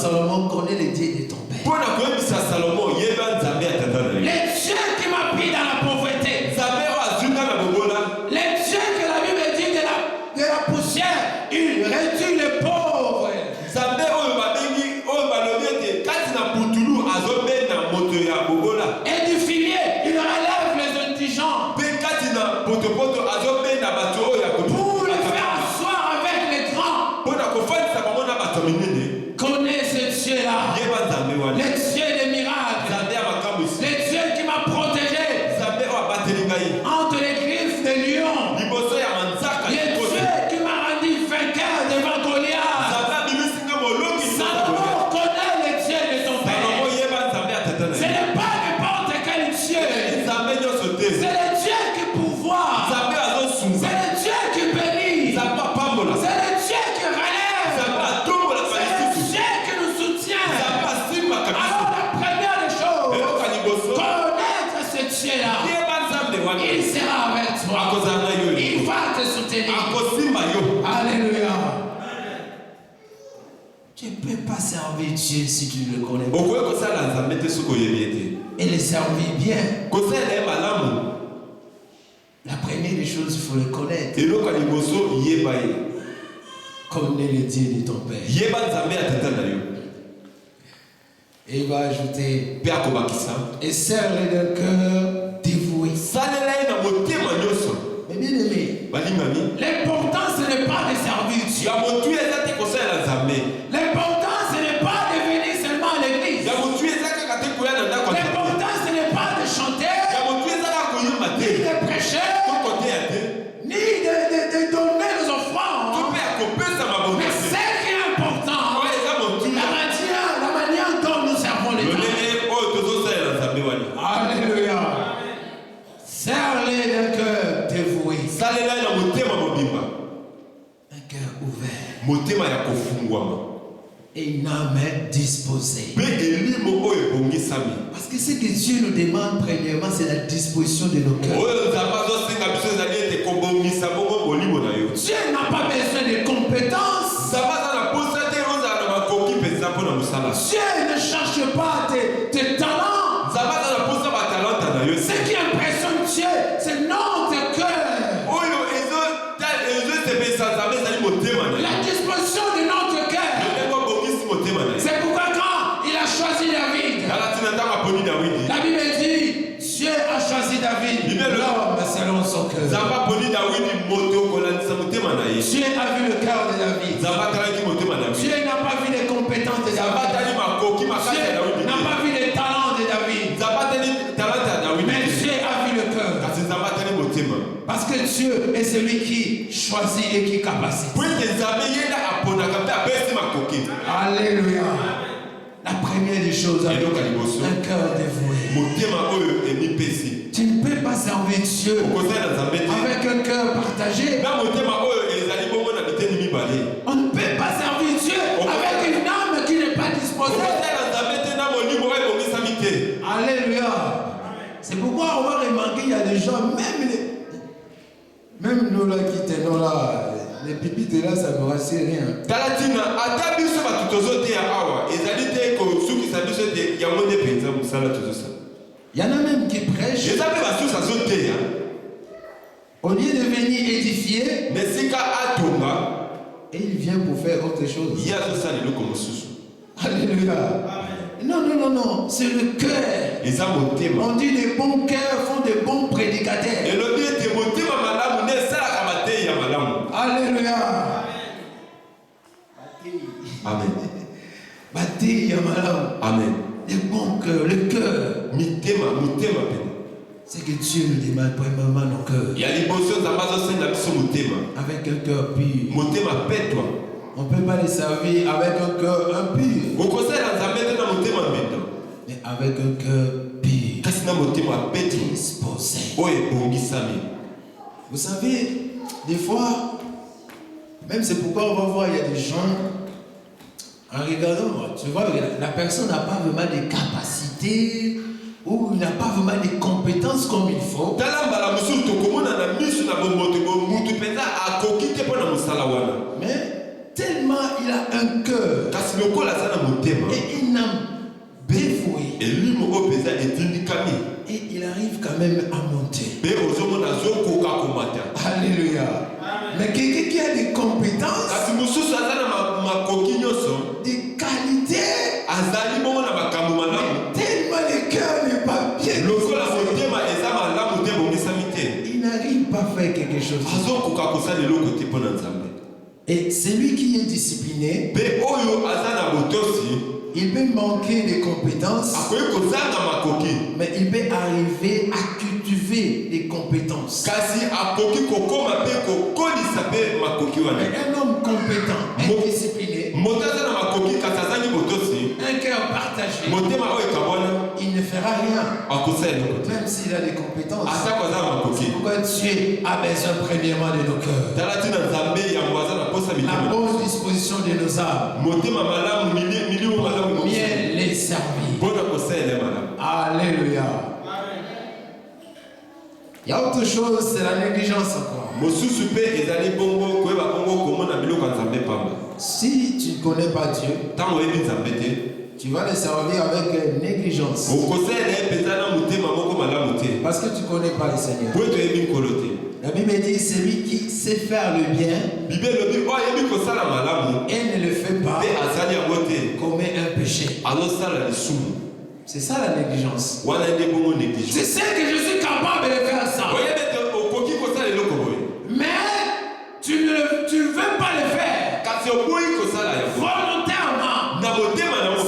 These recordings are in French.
Salomon, connais les dieux de ton père. Les dieux qui m'a pris dans la pauvreté. Les dieux que la Bible dit de la poussière, il réduit les pauvres. Et du filier, il relève les indigents. Pour les faire asseoir avec les grands. Connais ce Dieu-là. Les dieux des miracles. Les dieux qui m'a protégé entre les griffes des lions. Les dieux qui m'a rendu vainqueur devant Goliath. Salomon connaît les dieux de ton père. Ce n'est pas n'importe quel Dieu. C'est le Dieu qui pourvoit. C'est le Dieu qui bénit. C'est le Dieu qui relève. C'est le Dieu qui nous soutient. Alors la première des choses, connaître ce Dieu-là. Il sera avec toi. Il va te soutenir. Alléluia. Tu ne peux pas servir Dieu si tu ne le connais pas. Et le servir bien. La première des choses, il faut le connaître. Connais le Dieu de ton père. Et il va ajouter, et serre-le d'un cœur dévoué. Mais bien aimé, l'important ce n'est pas de servir Dieu. L'important ce n'est pas de venir seulement à l'église. L'important ce n'est pas de chanter, ni de prêcher, ni de donner les offrandes. Mais ce qui est important, la manière dont nous servons les gens. Alléluia. Serre-les d'un cœur dévoué. Un cœur ouvert. Et une âme disposée. Parce que ce que Dieu nous demande premièrement, c'est la disposition de nos cœurs. Dieu n'a pas besoin de compétences. Dieu ne cherche pas tes talents. Ce qui impressionne Dieu, c'est notre cœur. La disposition de notre cœur. C'est pourquoi quand il a choisi David, la Bible dit, Dieu a choisi David, l'homme selon son cœur. Dieu a vu le cœur de David. Dieu n'a pas vu les compétences de David. Dieu n'a pas vu les talents de David. Mais Dieu a vu le cœur. Parce que Dieu est celui qui choisit et qui capacite. Alléluia. La première des choses, un cœur dévoué. Tu ne peux pas servir Dieu avec un cœur partagé. On ne peut pas servir Dieu avec une âme qui n'est pas disposée. Alléluia. C'est pourquoi on va remarquer qu'il y a des gens, même nous là qui tenons là, les pipites là, ça ne me rassure rien. Il y en a même qui prêchent. Au lieu de venir édifier, et il vient pour faire autre chose. Alléluia. Non, c'est le cœur. On dit les bons cœurs font de bons prédicateurs. Alléluia. Amen. Amen. Le bon cœur, le cœur. C'est que Dieu nous demande premièrement nos cœurs. Avec un cœur pur. On ne peut pas les servir avec un cœur impur. Mais avec un cœur pur. Disposé. Vous savez, des fois, même c'est pourquoi on va voir, il y a des gens, en regardant, tu vois, la personne n'a pas vraiment de capacités ou il n'a pas vraiment de compétences comme il faut. Mais tellement il a un cœur et une âme dévouée. Et il arrive quand même à monter. Alléluia. Mais quelqu'un qui a des compétences, des qualités, tellement le cœur n'est pas bien, il n'arrive pas à faire quelque chose. Et celui qui est discipliné, il peut manquer de compétences, mais il peut arriver à cultiver des compétences. Un homme compétent, indiscipliné, un cœur partagé, il ne fera rien, même s'il a des compétences. C'est pourquoi Dieu a besoin premièrement de nos cœurs, la bonne disposition de nos âmes, bien les servir. Alléluia. Il y a autre chose, c'est la négligence encore. Si tu ne connais pas Dieu, tu vas le servir avec négligence. Parce que tu ne connais pas le Seigneur. La Bible dit celui qui sait faire le bien et ne le fait pas commet un péché. C'est ça la négligence. Tu sais que je suis capable de faire ça, mais tu ne veux pas le faire volontairement.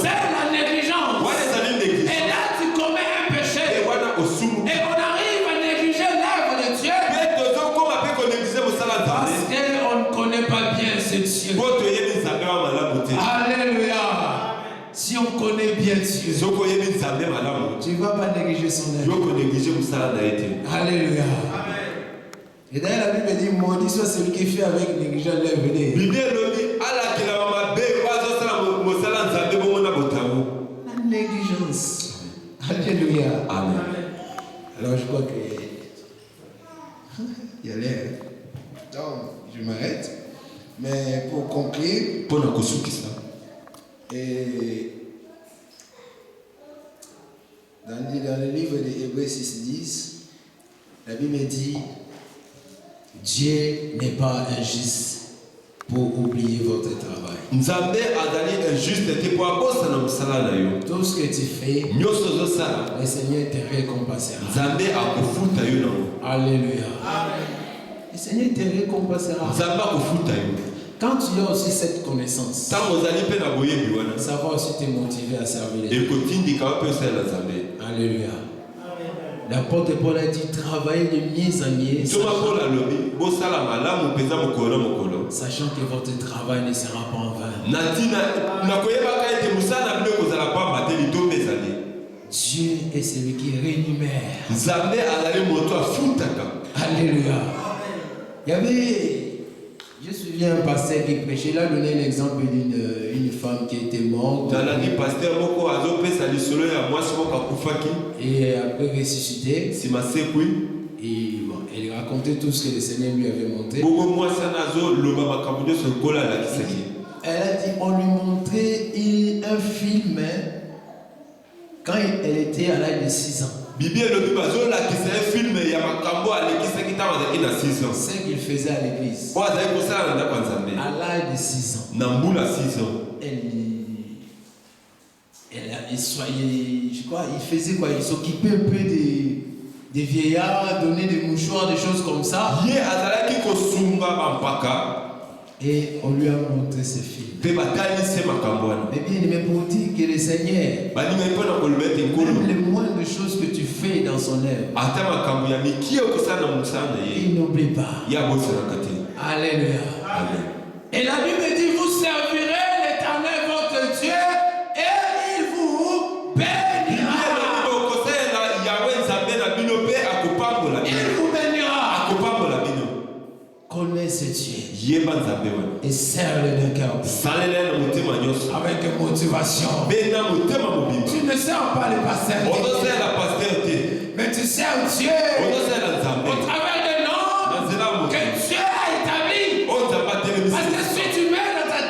C'est la négligence. Et là tu commets un péché. Et on arrive à négliger l'œuvre de Dieu parce qu'on ne connaît pas bien ce Dieu. Alléluia. Si on connaît bien Dieu, tu ne vas pas négliger son œuvre. Alléluia. Et d'ailleurs la Bible dit maudit soit celui qui fait avec négligence l'œuvre de Dieu. La négligence. Alléluia. Amen. Alors je crois que il y a l'air. Donc je m'arrête. Mais pour conclure, et dans le livre de Hébreux 6:10, la Bible dit Dieu n'est pas injuste pour oublier votre travail. Tout ce que tu fais, le Seigneur te récompensera. Alléluia. Le Seigneur te récompensera. Quand tu as aussi cette connaissance, ça va aussi te motiver à servir les autres. Alléluia. L'apôtre Paul a dit travaillez de mieux en mieux, sachant que votre travail ne sera pas en vain. Dieu est celui qui rémunère. Alléluia. Il y avait, je me souviens, un pasteur qui prêchait, il a donné l'exemple d'une femme qui était morte et après ressuscité. Et bon, elle racontait tout ce que le Seigneur lui avait montré. Elle a dit, on lui montrait un film quand elle était à l'âge de 6 ans. Ce qu'il faisait à l'église. À l'âge de 6 ans. Il soyait, je crois, il faisait quoi? Il s'occupait un peu des vieillards, donnait des mouchoirs, des choses comme ça. Et on lui a montré ce film. Mais bien, mais pour dire que le Seigneur, même les moindres choses que tu fais dans son œuvre, il n'oublie pas. Alléluia. Amen. Et la Bible dit, vous servirez l'Éternel votre Dieu et il vous bénira. Il vous bénira. Connais ce Dieu et serre-le d'un cœur avec motivation. Tu ne sers pas le pasteur, mais tu sers Dieu au travers des noms que Dieu a établis. Parce que si tu mets dans ta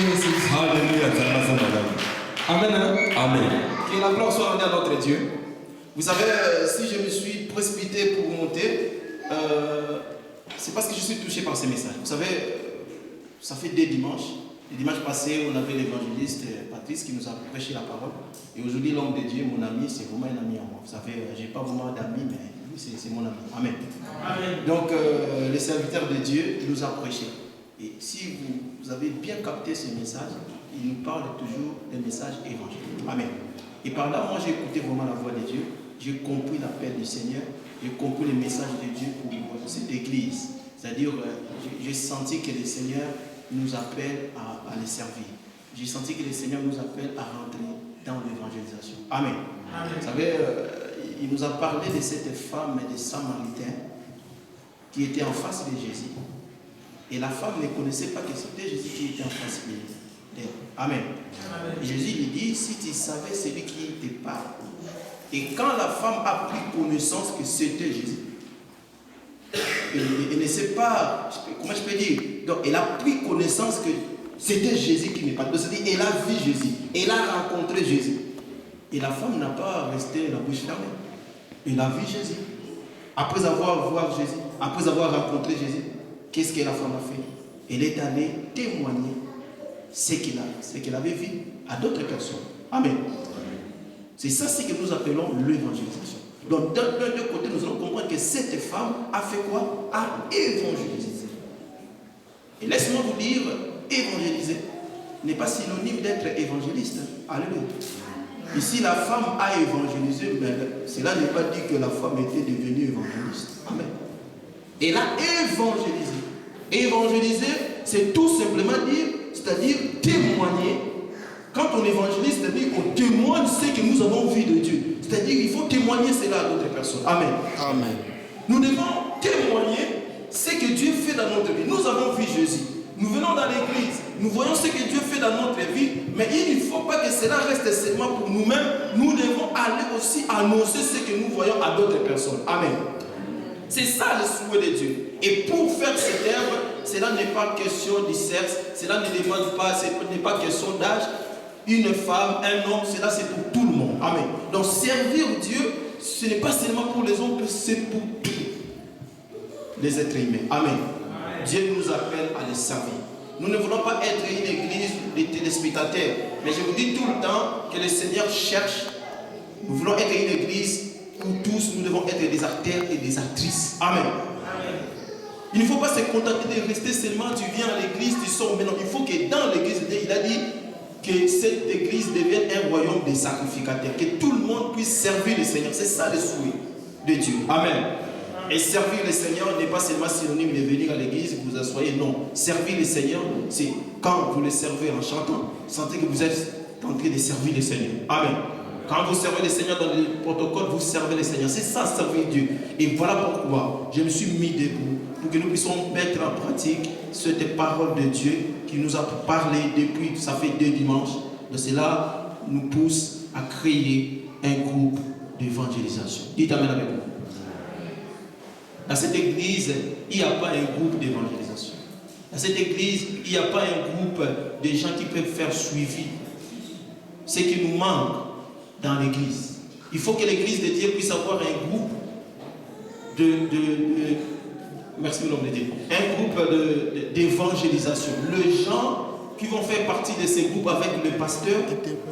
Alléluia. Amen. Hein? Amen. Que la gloire soit rendue à notre Dieu. Vous savez, si je me suis précipité pour monter, c'est parce que je suis touché par ces messages. Vous savez, ça fait 2 dimanches. Le dimanche passé, on avait l'évangéliste Patrice qui nous a prêché la parole. Et aujourd'hui, l'homme de Dieu, mon ami, c'est vraiment un ami en moi. Vous savez, je n'ai pas vraiment d'amis, mais lui, c'est mon ami. Amen. Amen. Donc, le serviteur de Dieu nous a prêché. Et si vous avez bien capté ce message, il nous parle toujours des messages évangéliques. Amen. Et par là, moi, j'ai écouté vraiment la voix de Dieu. J'ai compris l'appel du Seigneur. J'ai compris le message de Dieu pour cette église. C'est-à-dire, j'ai senti que le Seigneur nous appelle à les servir. J'ai senti que le Seigneur nous appelle à rentrer dans l'évangélisation. Amen. Amen. Vous savez, il nous a parlé de cette femme des Samaritains qui était en face de Jésus. Et la femme ne connaissait pas que c'était Jésus qui était en face d'elle. Amen. Amen. Et Jésus lui dit, si tu savais celui qui te parle. Et quand la femme a pris connaissance que c'était Jésus, elle ne sait pas, comment je peux dire, donc elle a pris connaissance que c'était Jésus qui me parlait. C'est-à-dire, elle a vu Jésus, elle a rencontré Jésus. Et la femme n'a pas resté la bouche fermée. Elle a vu Jésus. Après avoir vu Jésus, après avoir rencontré Jésus, qu'est-ce que la femme a fait? Elle est allée témoigner ce qu'elle avait vu à d'autres personnes. Amen. C'est ça ce que nous appelons l'évangélisation. Donc, d'un côté, nous allons comprendre que cette femme a fait quoi? A évangélisé. Et laisse-moi vous dire, évangéliser n'est pas synonyme d'être évangéliste. Alléluia. Ici, la femme a évangélisé, mais cela n'est pas dit que la femme était devenue évangéliste. Amen. Elle a évangélisé. Évangéliser, c'est tout simplement dire, c'est-à-dire témoigner. Quand on évangélise, c'est-à-dire qu'on témoigne ce que nous avons vu de Dieu. C'est-à-dire qu'il faut témoigner cela à d'autres personnes. Amen. Amen. Nous devons témoigner ce que Dieu fait dans notre vie. Nous avons vu Jésus. Nous venons dans l'église. Nous voyons ce que Dieu fait dans notre vie. Mais il ne faut pas que cela reste seulement pour nous-mêmes. Nous devons aller aussi annoncer ce que nous voyons à d'autres personnes. Amen. C'est ça le souhait de Dieu. Et pour faire cette œuvre, cela n'est pas question du sexe. Cela ne demande pas, ce n'est pas question d'âge. Une femme, un homme, cela c'est pour tout le monde. Amen. Donc servir Dieu, ce n'est pas seulement pour les hommes, c'est pour tous les êtres humains. Amen. Amen. Dieu nous appelle à les servir. Nous ne voulons pas être une église de téléspectateurs. Mais je vous dis tout le temps que le Seigneur cherche. Nous voulons être une église où tous nous devons être des acteurs et des actrices. Amen. Amen. Il ne faut pas se contenter de rester seulement, tu viens à l'église, tu sors. Mais non, il faut que dans l'église, il a dit que cette église devienne un royaume des sacrificateurs, que tout le monde puisse servir le Seigneur. C'est ça le souhait de Dieu. Amen. Et servir le Seigneur n'est pas seulement synonyme de venir à l'église, vous vous asseyez. Non. Servir le Seigneur, c'est quand vous le servez en chantant, sentez que vous êtes en train de servir le Seigneur. Amen. Quand vous servez le Seigneur dans le protocole, vous servez le Seigneur. C'est ça, servir Dieu. Et voilà pourquoi je me suis mis debout pour que nous puissions mettre en pratique cette parole de Dieu qui nous a parlé depuis, ça fait 2 dimanches. De cela nous pousse à créer un groupe d'évangélisation. Dites Amen avec moi. Dans cette église, il n'y a pas un groupe d'évangélisation. Dans cette église, il n'y a pas un groupe de gens qui peuvent faire suivi. Ce qui nous manque dans l'église. Il faut que l'église de Dieu puisse avoir un groupe merci l'homme de Dieu. Un groupe d'évangélisation. Les gens qui vont faire partie de ces groupes avec le pasteur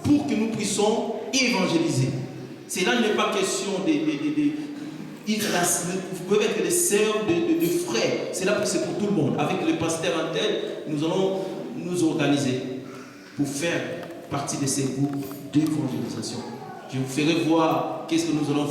pour que nous puissions évangéliser. Cela n'est pas question vous pouvez être des sœurs, de frères. C'est pour tout le monde. Avec le pasteur en tête, nous allons nous organiser pour faire partie de ces groupes d'évangélisation. Je vous ferai voir qu'est-ce que nous allons faire.